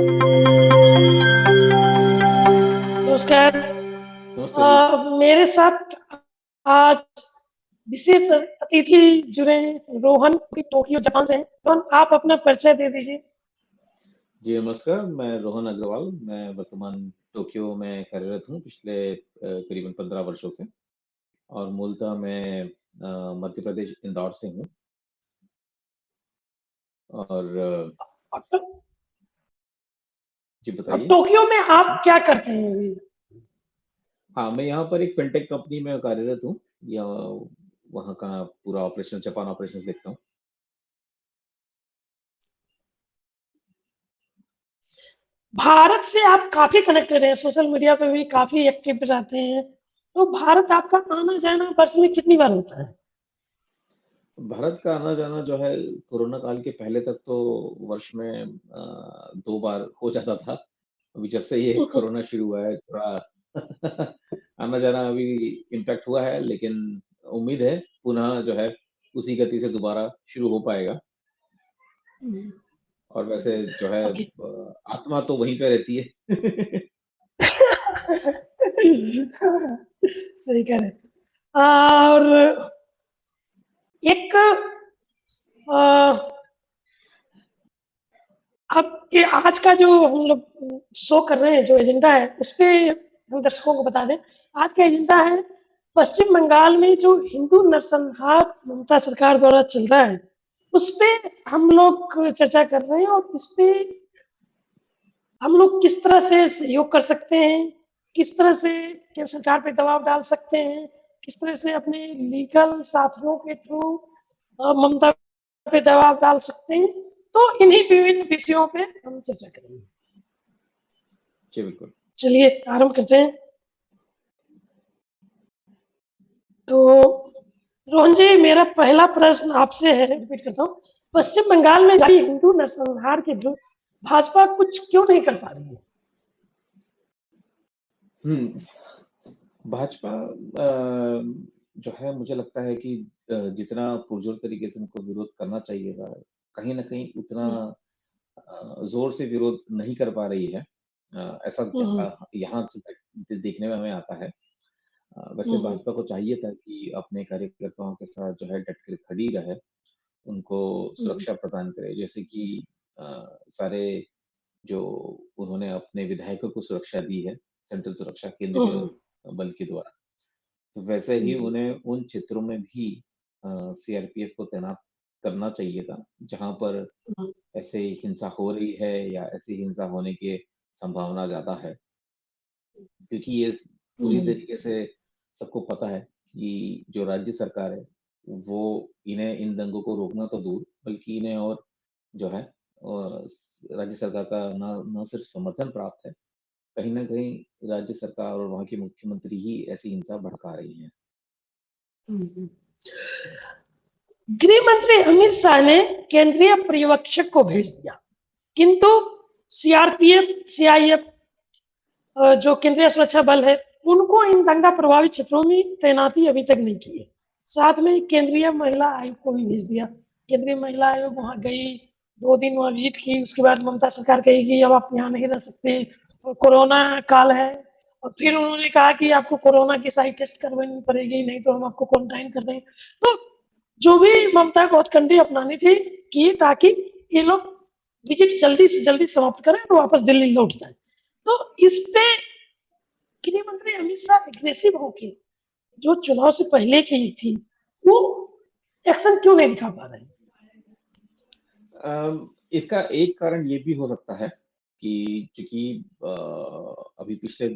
नमस्कार। नमस्ते जी। मेरे साथ आज विशेष अतिथि जुड़े हैं, रोहन की टोक्यो जापान से हैं। रोहन, आप अपना परिचय दे दीजिए। जी नमस्कार, मैं रोहन अग्रवाल। मैं वर्तमान टोक्यो में कार्यरत हूँ पिछले करीबन 15 वर्षों से और मूलतः मैं मध्य प्रदेश इंदौर से हूँ और और टो जी और बताइए, टोक्यो में पूछिए। आप क्या करते हैं अभी? हाँ, मैं यहाँ पर एक फ़िनटेक कंपनी में कार्यरत हूँ या वहाँ का पूरा ऑपरेशन जापान ऑपरेशंस देखता हूँ। भारत से आप काफ़ी कनेक्टेड हैं, सोशल मीडिया पे भी काफ़ी एक्टिव रहते हैं। तो भारत आपका आना-जाना वर्ष में कितनी बार होता है? भारत का आना-जाना जो है कोरोना काल के पहले तक तो वर्ष में 2 बार हो जाता था। अभी जब से ये कोरोना शुरू हुआ है थोड़ा आना-जाना अभी इम्पैक्ट हुआ है, लेकिन उम्मीद है पुनः जो है उसी गति से दोबारा शुरू हो पाएगा। हुँ, और वैसे जो है ओके। आत्मा तो वहीं पे रहती है। सही कह रहे हैं। और एक अ अब ये आज का जो हम लोग शो कर रहे हैं, जो एजेंडा है, उसपे हम दर्शकों को बता दें। आज का एजेंडा है पश्चिम बंगाल में जो हिंदू नरसंहार ममता सरकार द्वारा चल रहा है, उसपे हम लोग चर्चा कर रहे हैं और इसपे हम लोग किस तरह से सहयोग कर सकते हैं, किस तरह से केंद्र सरकार पे दबाव डाल सकते हैं, किस तरह से अपने लीगल साथियों के थ्रू ममता पे दबाव डाल सकते हैं। तो इन्हीं विभिन्न विषयों पे हम चर्चा करेंगे। जी, बिल्कुल। चलिए आरंभ करते हैं। तो रोहन जी, मेरा पहला प्रश्न आपसे है, रिपीट करता हूँ। पश्चिम बंगाल में जारी हिंदू नरसंहार के विरुद्ध भाजपा कुछ क्यों नहीं कर पा रही है? हुँ, भाजपा जो है मुझे लगता है कि जितना पुरज़ोर तरीके से उनको विरोध करना चाहिए था, कहीं न कहीं उतना हुँ, ज़ोर से विरोध नहीं कर पा रही है। ऐसा हुँ, हुँ, यहाँ से देखने में हमें आता है। वैसे हुँ, भाजपा को चाहिए था कि अपने कार्यकर्ताओं के साथ जो है डट कर खड़ी रहे, उनको हुँ, सुरक्षा प्रदान करे। जैसे कि सारे जो उन्होंने अपने विधायकों को सुरक्षा दी है, सेंट्रल सुरक्षा केंद्रीय हुँ, बल के द्वारा। तो वैसे ही हुँ, उन्हें उन क्षेत्रों में भी सीआरपीएफ को तैनात करना चाहिए था, जहाँ पर हुँ, ऐसे हिंसा हो रही है या ऐसी हिंसा होने की संभावना ज़्यादा है। क्योंकि ये पूरी हुँ, तरीके से सबको पता है कि जो राज्य सरकार है, वो इन्हें इन दंगों को रोकना तो दूर, बल्कि इन्हें और जो है राज्य सरकार का न सिर्फ समर्थन प्राप्त है, कहीं न कहीं राज्य सरकार और वहाँ के मुख्यमंत्री ही ऐसी हिंसा भड़का रही हैं। हुँ। गृह मंत्री अमित शाह ने केंद्रीय पर्यवेक्षक को भेज दिया, किंतु सीआरपीएफ, सीआईएफ जो केंद्रीय सुरक्षा बल है, उनको इन दंगा प्रभावित क्षेत्रों में तैनाती अभी तक नहीं की है। साथ में केंद्रीय महिला आयोग को भी भेज दिया। केंद्रीय महिला आयोग वहाँ गई, 2 दिन वहाँ विजिट की, उसके बाद ममता सरकार कही कि अब आप यहाँ नहीं रह सकते और कोरोना काल है। और फिर उन्होंने कहा कि आपको कोरोना की सारी टेस्ट करवानी पड़ेगी, नहीं तो हम आपको क्वारंटाइन कर देंगे। तो जो भी ममता को हथकंडी अपनानी थी, की ताकि ये लोग विजिट जल्दी से जल्दी समाप्त करें और वापस दिल्ली लौट जाएँ। तो इस पे गृह मंत्री अमित शाह एग्रेसिव होके जो चुनाव से पहले की थी, वो एक्शन क्यों नहीं दिखा पा रहे हैं? इसका एक कारण ये भी हो सकता है कि चूँकि अभी पिछले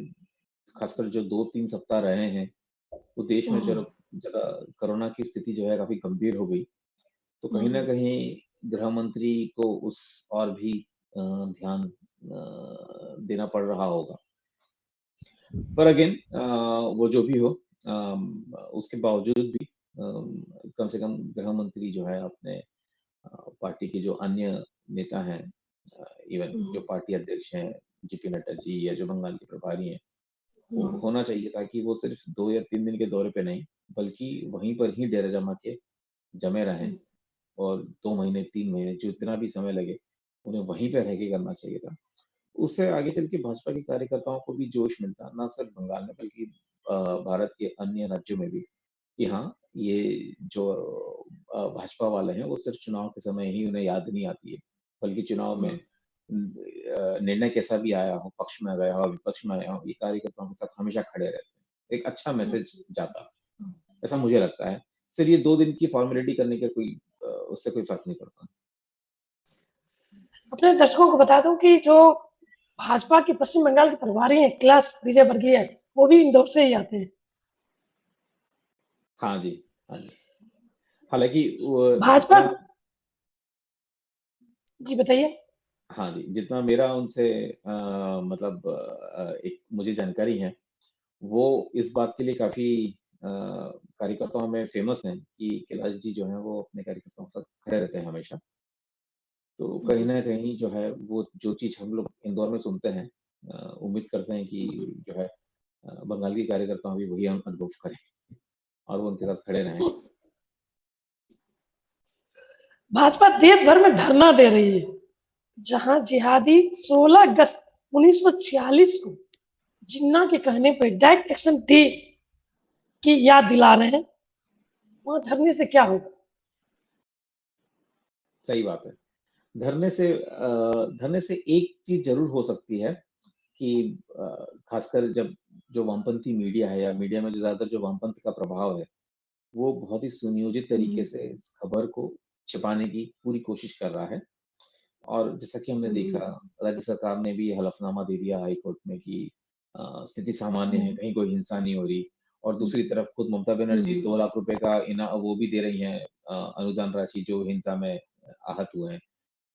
खासकर जो 2-3 सप्ताह रहे हैं, तो देश में हम्म, जगह कोरोना की स्थिति जो है काफ़ी गंभीर हो गई। तो कहीं न हम्म, कहीं गृह मंत्री को उस और भी ध्यान देना पड़ रहा होगा। पर अगेन वो जो भी हो उसके बावजूद भी कम से कम गृह मंत्री जो है अपने पार्टी के जो अन्य नेता हैं इवन जो हम्म, पार्टी अध्यक्ष हैं जेपी नड्डा जी या जो बंगाल के प्रभारी हैं, वो हम्म, होना चाहिए था कि वो सिर्फ 2 या 3 दिन के दौरे पे नहीं, बल्कि वहीं पर ही डेरा जमा के जमे रहें हम्म, और 2 महीने, 3 महीने जितना भी समय लगे, उन्हें वहीं पे रह के करना चाहिए था। उससे आगे चल के भाजपा के कार्यकर्ताओं को भी जोश मिलता, ना सिर्फ बंगाल में बल्कि भारत के अन्य राज्यों में भी, कि हाँ, ये जो भाजपा वाले हैं वो सिर्फ चुनाव के समय ही उन्हें याद नहीं आती है, बल्कि चुनाव में निर्णय कैसा भी आया हो, पक्ष में गया हो, विपक्ष में आया हो, ये कार्यकर्ताओं के साथ हमेशा खड़े रहते हैं। एक अच्छा मैसेज जाता, ऐसा मुझे लगता है। सिर्फ ये 2 दिन की फॉर्मेलिटी करने का कोई उससे कोई फ़र्क नहीं पड़ता। अपने दर्शकों को बता दूं कि जो भाजपा के पश्चिम बंगाल के प्रभारी हैं कैलाश विजयवर्गीय, वो भी इंदौर से ही आते हैं। हाँ जी, हाँ जी। हालाँकि वो भाजपा जितना जी बताइए। हाँ जी, जितना मेरा उनसे मतलब एक मुझे जानकारी है, वो इस बात के लिए काफ़ी कार्यकर्ताओं में फ़ेमस हैं कि कैलाश जी जो हैं वो अपने कार्यकर्ताओं के साथ खड़े रहते हैं हमेशा। तो कहीं न कहीं जो है वो जो चीज़ हम लोग इंदौर में सुनते हैं उम्मीद करते हैं कि जो है बंगाल के कार्यकर्ता भी वही अनुभव करें और वो उनके साथ खड़े रहें। भाजपा देश भर में धरना दे रही है, जहां जिहादी 16 अगस्त 1946 को जिन्ना के कहने पर डायरेक्ट एक्शन डे की याद दिला रहे हैं। वहां धरने से क्या होगा? सही बात है। धरने से एक चीज़ ज़रूर हो सकती है कि ख़ासकर जब जो वामपंथी मीडिया है या मीडिया में जो ज़्यादातर जो वामपंथ का प्रभाव है, वो बहुत ही सुनियोजित तरीके से इस खबर को छिपाने की पूरी कोशिश कर रहा है। और जैसा कि हमने देखा, राज्य सरकार ने भी हलफनामा दे दिया हाई कोर्ट में कि स्थिति सामान्य है, कहीं कोई हिंसा नहीं हो रही और दूसरी तरफ खुद ममता बनर्जी 2 लाख रुपए का वो भी दे रही हैं अनुदान राशि जो हिंसा में आहत हुए हैं।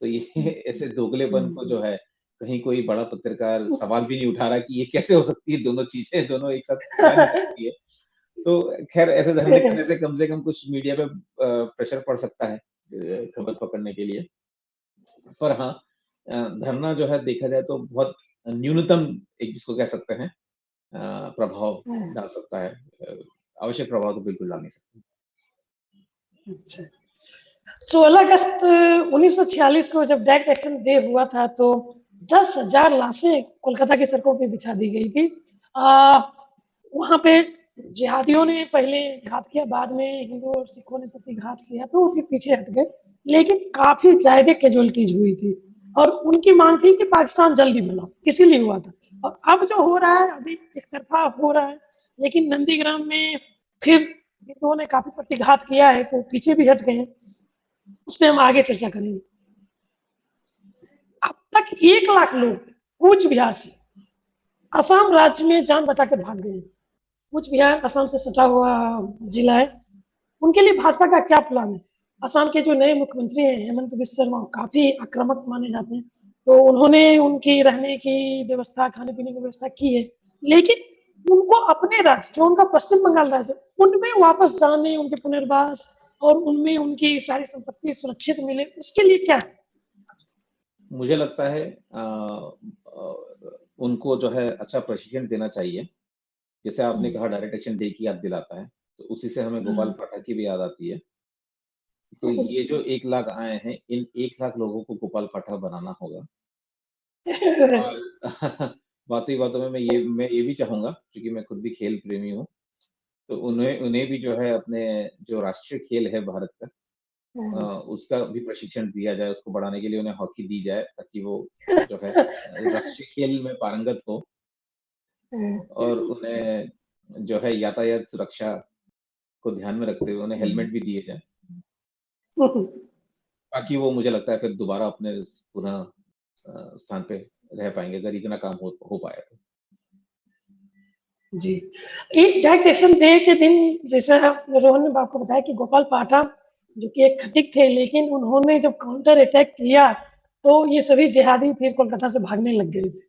तो ये ऐसे दोगलेपन को जो है, कहीं कोई बड़ा पत्रकार सवाल भी नहीं उठा रहा कि ये कैसे हो सकती है दोनों चीज़ें, दोनों एक साथ जा नहीं सकती है। तो खैर ऐसे धरने करने से कम कुछ मीडिया पे प्रेशर पड़ सकता है खबर पकड़ने के लिए। पर हाँ धरना जो है देखा जाए तो बहुत न्यूनतम एक जिसको कह सकते हैं प्रभाव डाल सकता है। आवश्यक प्रभाव तो बिल्कुल डाल नहीं सकता। अच्छा। 16 अगस्त 1946 को जब डायरेक्ट एक्शन डे हुआ था तो 10,000 लाशें कोलकाता की सड़कों पे बिछा दी गई थी। वहाँ पे जिहादियों ने पहले घात किया, बाद में हिंदू और सिखों ने प्रतिघात किया तो उसके पीछे हट गए। लेकिन काफ़ी ज़्यादा कैजुअल्टीज़ हुई थी और उनकी माँग थी कि पाकिस्तान जल्दी बनाओ, इसीलिए हुआ था। और अब जो हो रहा है, अभी एक तरफ़ा हो रहा है, लेकिन नंदीग्राम में फिर हिंदुओं ने काफ़ी प्रतिघात किया है तो पीछे भी हट गए हैं। उस पे हम आगे चर्चा करेंगे। अब तक 1 लाख लोग कूच बिहार से असम राज्य में जान बचा के भाग गए। कूच बिहार असम से सटा हुआ जिला है। उनके लिए भाजपा का क्या प्लान है? असम के जो नए मुख्यमंत्री हैं हेमंत बिस्व शर्मा काफ़ी आक्रामक माने जाते हैं। तो उन्होंने उनकी रहने की व्यवस्था, खाने-पीने की व्यवस्था की है। लेकिन उनको अपने राज्य जो उनका पश्चिम बंगाल राज्य है, उनमें वापस जाने, उनके पुनर्वास और उनमें उनकी सारी संपत्ति सुरक्षित मिले, उसके लिए क्या है? मुझे लगता है उनको जो है अच्छा प्रशिक्षण देना चाहिए। जैसे आपने कहा डायरेक्ट एक्शन डे की याद दिलाता है, तो उसी से हमें गोपाल पाठक की भी याद आती है। तो ये जो 1 लाख आए हैं, इन 1 लाख लोगों को गोपाल पाठक बनाना होगा। और बातों ही बातों में मैं ये भी चाहूँगा क्योंकि मैं खुद भी खेल प्रेमी हूँ, तो उन्हें उन्हें भी जो है अपने जो राष्ट्रीय खेल है भारत का उसका भी प्रशिक्षण दिया जाए, उसको बढ़ाने के लिए उन्हें हॉकी दी जाए ताकि वो जो है राष्ट्रीय खेल में पारंगत हो और उन्हें जो है यातायात सुरक्षा को ध्यान में रखते हुए उन्हें हेलमेट भी दिए जाएँ, ताकि वो मुझे लगता है फिर दोबारा अपने पुनः स्थान पे रह पाएँगे अगर इतना काम हो पाया तो। जी। एक डायरेक्ट एक्शन डे के दिन जैसा रोहन ने आपको बताया कि गोपाल पाठक जो कि एक खटिक थे, लेकिन उन्होंने जब काउंटर अटैक किया, तो ये सभी जिहादी फिर कोलकाता से भागने लग गए थे।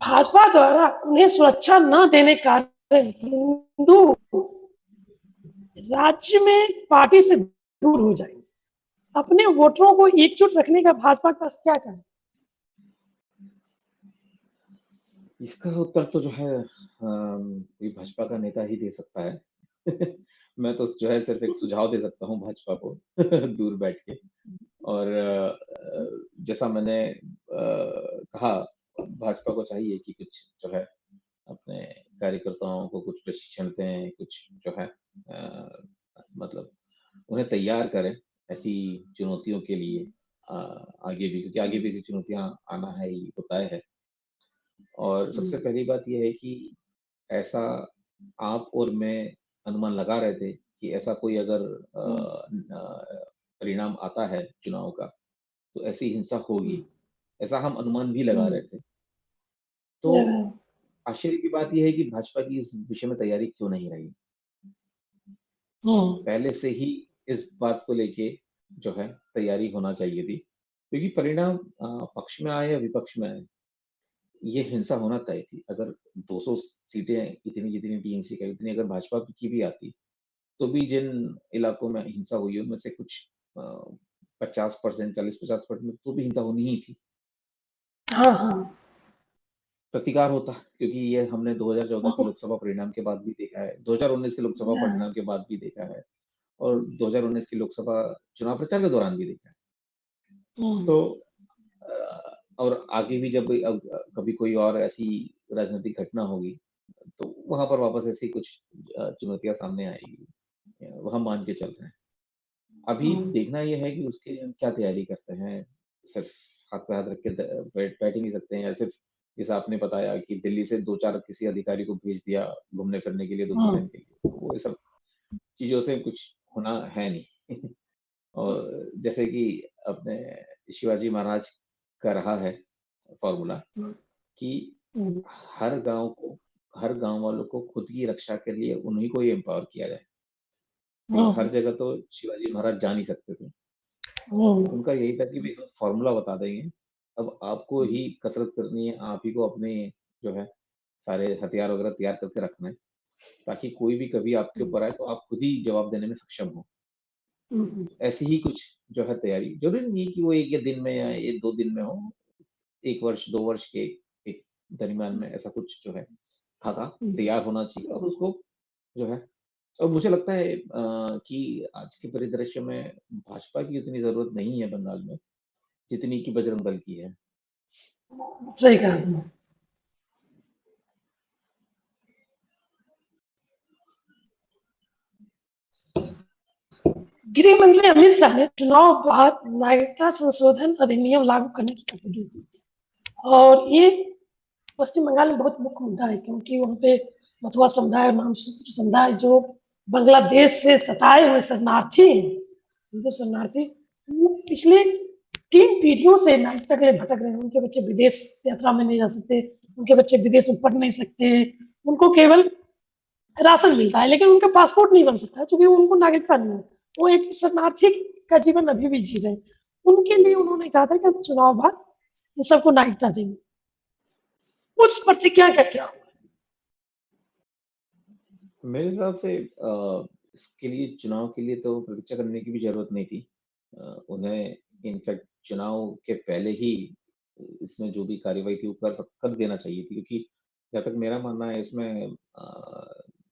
भाजपा द्वारा उन्हें सुरक्षा न देने के कारण हिंदू राज्य में पार्टी से दूर हो जाएंगे। अपने वोटरों को एकजुट रखने का भाजपा का क्या कहना है? इसका उत्तर तो जो है ये भाजपा का नेता ही दे सकता है। मैं तो जो है सिर्फ एक सुझाव दे सकता हूँ भाजपा को दूर बैठ के। और जैसा मैंने कहा, भाजपा को चाहिए कि कुछ जो है अपने कार्यकर्ताओं को कुछ प्रशिक्षण दें, कुछ जो है मतलब उन्हें तैयार करें ऐसी चुनौतियों के लिए अ, आगे भी, क्योंकि आगे भी ऐसी चुनौतियाँ आना है, ये तो तय है। और सबसे पहली बात ये है कि ऐसा आप और मैं अनुमान लगा रहे थे कि ऐसा कोई अगर परिणाम आता है चुनाव का, तो ऐसी हिंसा होगी, ऐसा हम अनुमान भी लगा रहे थे। तो आश्चर्य की बात ये है कि भाजपा की इस विषय में तैयारी क्यों नहीं रही? पहले से ही इस बात को लेके जो है तैयारी होना चाहिए थी, क्योंकि परिणाम पक्ष में आए या विपक्ष में आए, ये हिंसा होना तय थी। अगर 200 सीटें इतनी जितनी टीएमसी का, इतनी अगर भाजपा की भी आती, तो भी जिन इलाकों में हिंसा हुई है, उनमें से कुछ 50% 40-50% तो भी हिंसा होनी ही थी। हाँ, हाँ। प्रतिकार होता, क्योंकि ये हमने 2014 के लोकसभा परिणाम के बाद भी देखा है, 2019 के लोकसभा परिणाम के बाद भी देखा है और 2019 के लोकसभा चुनाव प्रचार के दौरान भी देखा है। तो और आगे भी जब कभी कोई और ऐसी राजनीतिक घटना होगी, तो वहाँ पर वापस ऐसी कुछ चुनौतियाँ सामने आएगी। वो हम मान के चल रहे हैं। अभी देखना ये है कि उसके लिए हम क्या तैयारी करते हैं। सिर्फ हाथ पे हाथ रख के बैठ ही नहीं सकते हैं, या सिर्फ जैसा आपने बताया कि दिल्ली से 2-4 किसी अधिकारी को भेज दिया घूमने फिरने के लिए 2-3 दिन के लिए, तो वो ये सब चीज़ों से कुछ होना है नहीं। और जैसे कि अपने शिवाजी महाराज का रहा है फ़ॉर्मूला कि हर गाँव वालों को खुद की रक्षा के लिए उन्हीं को ही एम्पावर किया जाए। क्योंकि हर जगह तो शिवाजी महाराज जा नहीं सकते थे। उनका यही था कि भई हम फ़ॉर्मूला बता देंगे, अब आपको ही कसरत करनी है, आप ही को अपने जो है सारे हथियार वगैरह तैयार करके रखना है, ताकि कोई भी कभी आपके ऊपर आए तो आप खुद ही जवाब देने में सक्षम हो। ऐसी ही कुछ जो है तैयारी, ज़रूरी नहीं है कि वो 1 या दिन में या 1-2 दिन में हो, 1 वर्ष, 2 वर्ष के एक दरमियान में ऐसा कुछ जो है खाका तैयार होना चाहिए और उसको जो है। और मुझे लगता है कि आज के परिदृश्य में भाजपा की उतनी ज़रूरत नहीं है बंगाल में, जितनी कि बजरंग दल की है। सही कहा आपने। गृह मंत्री अमित शाह ने चुनाव बाद नागरिकता संशोधन अधिनियम लागू करने की प्रतिज्ञा की थी और ये पश्चिम बंगाल में बहुत मुख्य मुद्दा है, क्योंकि वहाँ पे मथुआ समुदाय और नामसूत्र समुदाय जो बांग्लादेश से सताए हुए शरणार्थी हैं, हिंदू शरणार्थी, वो पिछले 3 पीढ़ियों से नागरिकता के लिए भटक रहे हैं। उनके बच्चे विदेश यात्रा में नहीं जा सकते, उनके बच्चे विदेश में पढ़ नहीं सकते, उनको केवल राशन मिलता है, लेकिन उनका पासपोर्ट नहीं बन सकता क्योंकि उनको नागरिकता नहीं है। वो एक शरणार्थी का जीवन अभी भी जी रहे हैं। उनके लिए उन्होंने कहा था कि हम चुनाव बाद इन सबको नागरिकता देंगे। उस प्रतिज्ञा का क्या हुआ? मेरे हिसाब से इसके लिए चुनाव के लिए तो प्रतीक्षा करने की भी ज़रूरत नहीं थी। उन्हें इनफैक्ट चुनाव के पहले ही इसमें जो भी कार्रवाई थी वो कर देना चाहिए थी, क्योंकि जहाँ तक मेरा मानना है इसमें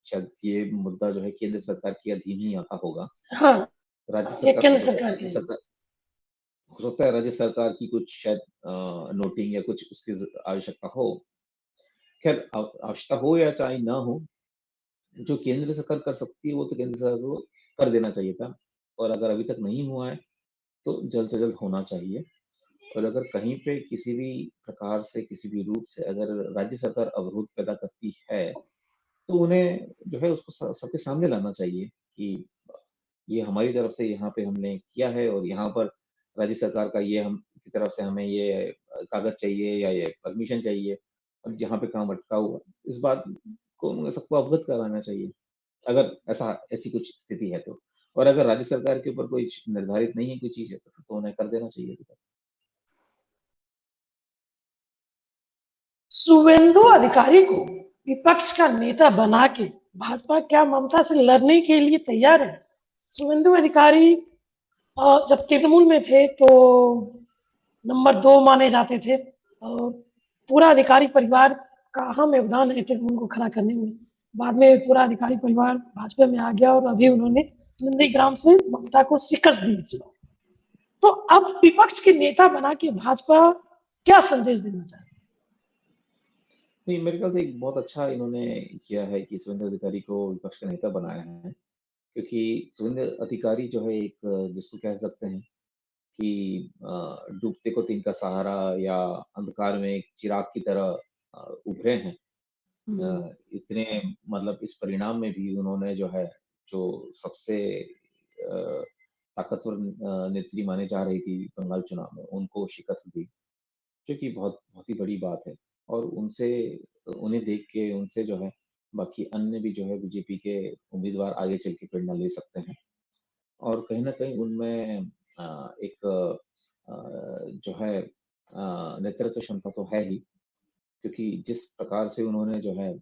शायद ये मुद्दा जो है केंद्र सरकार के अधीन ही आता होगा। हाँ, राज्य ये सरकार केंद्र हो सरकार के लिए। सकता है राज्य सरकार की कुछ शायद नोटिंग या कुछ उसकी आवश्यकता हो। खैर आवश्यकता हो या चाहे ना हो, जो केंद्र सरकार कर सकती है वो तो केंद्र सरकार को कर देना चाहिए था। और अगर अभी तक नहीं हुआ है तो जल्द से जल्द होना चाहिए। और अगर कहीं पे किसी भी प्रकार से किसी भी रूप से अगर राज्य सरकार अवरोध पैदा करती है, तो उन्हें जो है उसको सबके सामने लाना चाहिए कि ये हमारी तरफ से यहाँ पे हमने किया है और यहाँ पर राज्य सरकार का ये हम की तरफ से हमें ये कागज चाहिए या ये परमिशन चाहिए और जहाँ पे काम अटका हुआ है, इस बात को उन्हें सबको अवगत कराना चाहिए। अगर ऐसी कुछ स्थिति है तो। और अगर राज्य सरकार के ऊपर कोई निर्धारित नहीं है कोई चीज़ है तो फिर तो उन्हें कर देना चाहिए। शुभेंदु अधिकारी को विपक्ष का नेता बना के भाजपा क्या ममता से लड़ने के लिए तैयार है? शुभेंदु अधिकारी जब तृणमूल में थे तो नंबर 2 माने जाते थे और पूरा अधिकारी परिवार का अहम योगदान है तृणमूल को खड़ा करने में। बाद में पूरा अधिकारी परिवार भाजपा में आ गया और अभी उन्होंने नंदीग्राम से ममता को शिकस्त दी चुनाव। तो अब विपक्ष के नेता बना के भाजपा क्या संदेश देना चाहती है? नहीं, मेरे ख्याल से एक बहुत अच्छा इन्होंने किया है कि सुवेंदु अधिकारी को विपक्ष का नेता बनाया है, क्योंकि सुवेंदु अधिकारी जो है एक जिसको कह सकते हैं कि डूबते को तिनका सहारा या अंधकार में एक चिराग की तरह उभरे हैं। हम्म, इतने मतलब इस परिणाम में भी उन्होंने जो है, जो सबसे ताकतवर नेत्री मानी जा रही थी बंगाल चुनाव में, उनको शिकस्त दी, जो कि बहुत बहुत ही बड़ी बात है। और उनसे उन्हें देख के उनसे जो है बाकी अन्य भी जो है बीजेपी के उम्मीदवार आगे चल के प्रेरणा ले सकते हैं। और कहीं न कहीं उनमें एक जो है नेतृत्व क्षमता तो है ही, क्योंकि जिस प्रकार से उन्होंने जो है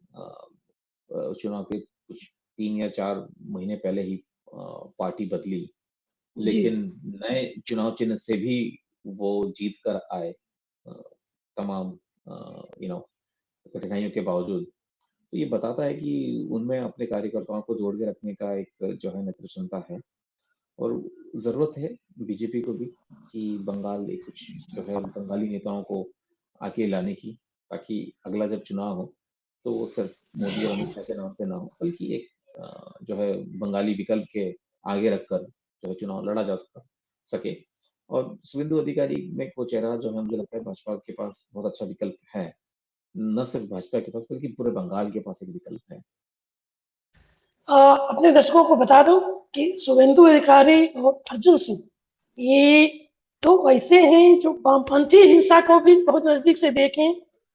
चुनाव के कुछ 3 या 4 महीने पहले ही पार्टी बदली, जी। लेकिन नए चुनाव चिन्ह से भी वो जीत कर आए तमाम यू नो कठिनाइयों के बावजूद। तो ये बताता है कि उनमें अपने कार्यकर्ताओं को जोड़ के रखने का एक जो है नेतृत्व क्षमता है। और ज़रूरत है बीजेपी को भी कि बंगाल एक कुछ जो है बंगाली नेताओं को आगे लाने की, ताकि अगला जब चुनाव हो, तो वो सिर्फ मोदी और अमित शाह के नाम पे ना हो, बल्कि एक जो है बंगाली विकल्प के आगे रखकर जो है चुनाव लड़ा जा सके। और शुभेंदु अधिकारी में वो चेहरा जो है मुझे लगता है भाजपा के पास बहुत अच्छा विकल्प है। न सिर्फ भाजपा के पास बल्कि पूरे बंगाल के पास एक विकल्प है। अपने दर्शकों को बता दूं कि शुभेंदु अधिकारी और अर्जुन सिंह ये तो वैसे हैं जो वामपंथी हिंसा को भी बहुत नजदीक से देखें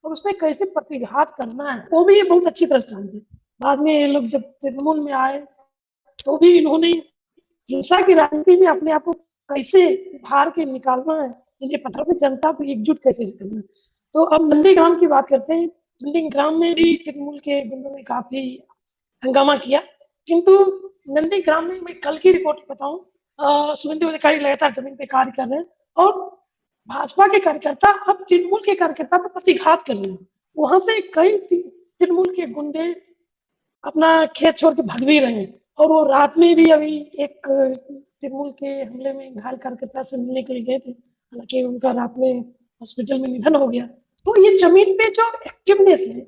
और उसमें कैसे प्रतिघात करना है वो भी ये बहुत अच्छी तरह से जानते। बाद में ये लोग जब तृणमूल में आए तो भी इन्होंने हिंसा की राजनीति में अपने आप को कैसे उभार के निकालना है, इन्हें पता है जनता को एकजुट कैसे करना है। तो अब नंदीग्राम की बात करते हैं। नंदीग्राम में भी तृणमूल के गुंडों ने काफी हंगामा किया, किंतु नंदीग्राम में मैं कल की रिपोर्ट बताऊं, शुभेंदु अधिकारी लगातार जमीन पे कार्य कर रहे हैं और भाजपा के कार्यकर्ता अब तृणमूल के कार्यकर्ता पर प्रतिघात कर रहे हैं। वहां से कई तृणमूल के गुंडे अपना खेत छोड़ के भाग भी रहे हैं और वो रात में भी अभी एक तृणमूल के हमले में घायल कार्यकर्ता से मिलने के लिए गए थे, हालांकि उनका रात में हॉस्पिटल में निधन हो गया। तो ये जमीन पे जो एक्टिवनेस है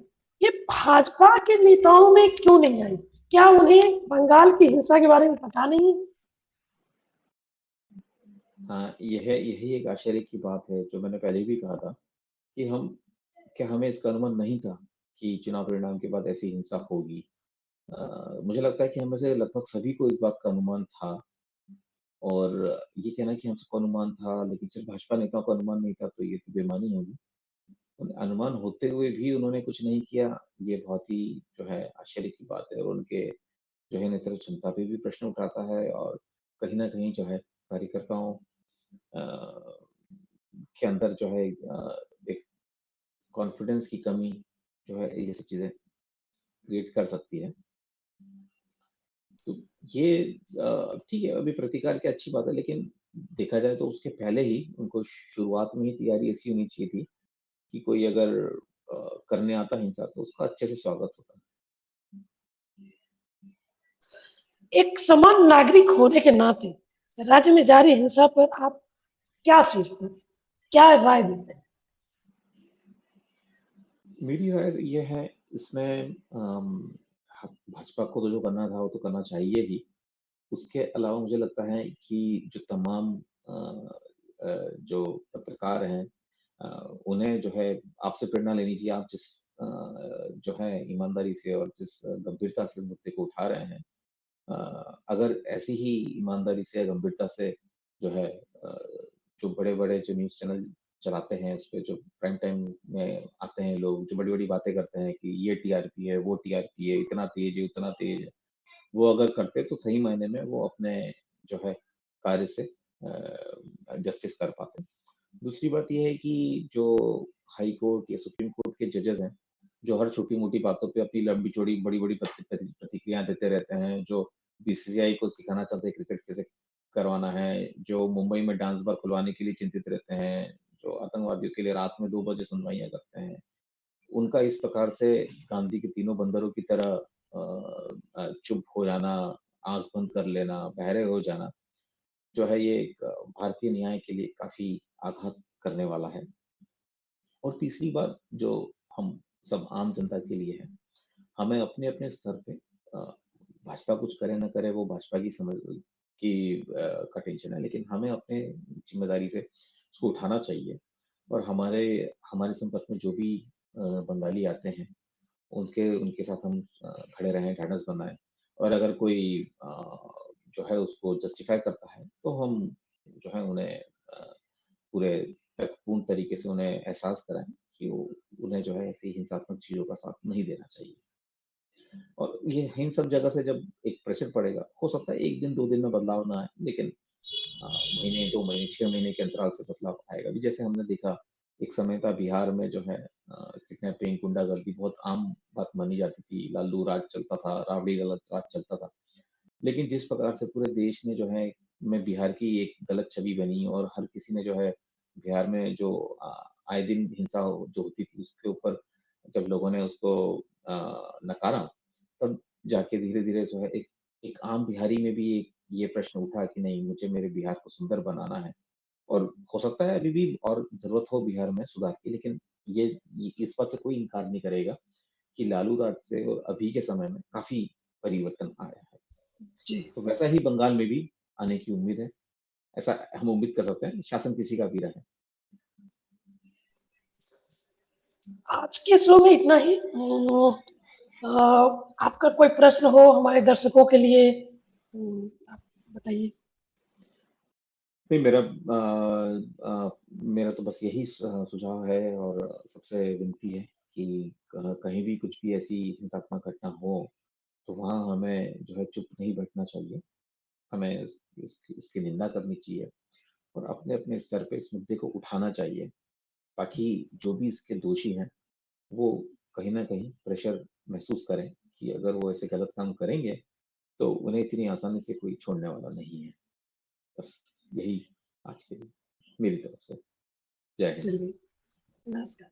ये भाजपा के नेताओं में क्यों नहीं आई? क्या उन्हें बंगाल की हिंसा के बारे में पता नहीं? हाँ, यही एक आश्चर्य की बात है, जो मैंने पहले भी कहा था कि हमें इसका अनुमान नहीं था कि चुनाव परिणाम के बाद ऐसी हिंसा होगी। मुझे लगता है कि हम में से लगभग सभी को इस बात का अनुमान था। और ये कहना कि हम सबको अनुमान था, लेकिन सिर्फ भाजपा नेताओं को अनुमान नहीं था, तो ये तो बेईमानी होगी। अनुमान होते हुए भी उन्होंने कुछ नहीं किया, ये बहुत ही जो है आश्चर्य की बात है। और उनके जो है नेतृत्व क्षमता पे भी प्रश्न उठाता है। और कहीं न कहीं जो है कार्यकर्ताओं के अंदर जो है एक कॉन्फिडेंस की कमी जो है, ये सब चीज़ें क्रिएट कर सकती है। तो ये ठीक है, अभी प्रतिकार की अच्छी बात है, लेकिन देखा जाए तो उसके पहले ही उनको शुरुआत में ही तैयारी ऐसी होनी चाहिए थी कि कोई अगर करने आता हिंसा तो उसका अच्छे से स्वागत होता। एक समान नागरिक होने के नाते राज्य में जारी हिंसा पर आप क्या सोचते हैं, क्या राय देते हैं? मेरी राय ये है इसमें, भाजपा को तो जो करना था वो तो करना चाहिए ही। उसके अलावा मुझे लगता है कि जो तमाम जो पत्रकार हैं, अ, उन्हें जो है आपसे प्रेरणा लेनी चाहिए। आप जिस जो है ईमानदारी से और जिस गंभीरता से इस मुद्दे को उठा रहे हैं, अगर ऐसी ही ईमानदारी से या गंभीरता से जो है जो बड़े-बड़े जो न्यूज़ चैनल चलाते हैं, उसपे जो प्राइम टाइम में आते हैं लोग, जो बड़ी-बड़ी बातें करते हैं कि ये टीआरपी है, वो टीआरपी है, इतना तेज़ है, उतना तेज़ है। वो अगर करते तो सही मायने में वो अपने जो है कार्य से जस्टिस कर पाते। दूसरी बात ये है कि जो हाई कोर्ट या सुप्रीम कोर्ट के जजेस हैं, जो हर छोटी-मोटी बातों पे अपनी लंबी-चौड़ी, बड़ी-बड़ी प्रतिक्रिया देते रहते हैं, जो बीसीसीआई को सिखाना चाहते हैं क्रिकेट कैसे करवाना है, जो मुंबई में डांस बार खुलवाने के लिए चिंतित रहते हैं, जो आतंकवादियों के लिए रात में 2 बजे सुनवाइयाँ करते हैं। उनका इस प्रकार से गांधी के तीनों बंदरों की तरह चुप हो जाना, आँख बंद कर लेना, बहरे हो जाना, जो है ये एक भारतीय न्याय के लिए काफ़ी आघात करने वाला है। और तीसरी बात जो हम सब आम जनता के लिए है, हमें अपने-अपने स्तर पे भाजपा कुछ करे ना करे वो भाजपा की समझ का टेंशन है, लेकिन हमें अपने ज़िम्मेदारी से उसको उठाना चाहिए और हमारे हमारे संपर्क में जो भी बंगाली आते हैं, उनके उनके साथ हम खड़े रहें, ढाढ़स बंधाएँ और अगर कोई जो है उसको जस्टिफ़ाई करता है, तो हम जो है उन्हें पूरे तर्कपूर्ण तरीके से उन्हें एहसास कराएँ कि वो उन्हें जो है ऐसी हिंसात्मक चीज़ों का साथ नहीं देना चाहिए। और ये इन सब जगह से जब एक प्रेशर पड़ेगा, हो सकता है 1 दिन, 2 दिन में बदलाव ना आए, लेकिन महीने, 2 महीने, 6 महीने के अंतराल से बदलाव आएगा। अभी जैसे हमने देखा, एक समय था बिहार में जो है किडनैपिंग, गुंडागर्दी बहुत आम बात मानी जाती थी। लालू राज चलता था, राबड़ी गलत राज चलता था। लेकिन जिस प्रकार से पूरे देश में जो है में बिहार की एक गलत छवि बनी और हर किसी ने जो है बिहार में जो आए दिन हिंसा जो होती थी उसके ऊपर जब लोगों ने उसको नकारा, तब जाके धीरे-धीरे जो है एक एक आम बिहारी में भी एक ये प्रश्न उठा कि नहीं मुझे मेरे बिहार को सुंदर बनाना है और हो सकता है अभी भी और ज़रूरत हो बिहार में सुधार की, लेकिन ये इस बात से कोई इनकार नहीं करेगा कि लालू राज से और अभी के समय में काफ़ी परिवर्तन आया है। जी। तो वैसा ही बंगाल में भी आने की उम्मीद है। ऐसा हम उम्मीद कर सकते हैं, शासन किसी का भी रहे। आज के शो में इतना ही। आपका कोई प्रश्न हो हमारे दर्शकों के लिए, आप बताइए? नहीं मेरा तो बस यही सुझाव है और सबसे विनती है कि कहीं भी कुछ भी ऐसी हिंसात्मक घटना हो, तो वहाँ हमें जो है चुप नहीं बैठना चाहिए। हमें इसकी निंदा करनी चाहिए और अपने-अपने स्तर पे इस मुद्दे को उठाना चाहिए, ताकि जो भी इसके दोषी हैं, वो कहीं न कहीं प्रेशर महसूस करें कि अगर वो ऐसे गलत काम करेंगे, तो उन्हें इतनी आसानी से कोई छोड़ने वाला नहीं है। बस यही आज के लिए मेरी तरफ से। जय हिंद। चलिए, नमस्कार।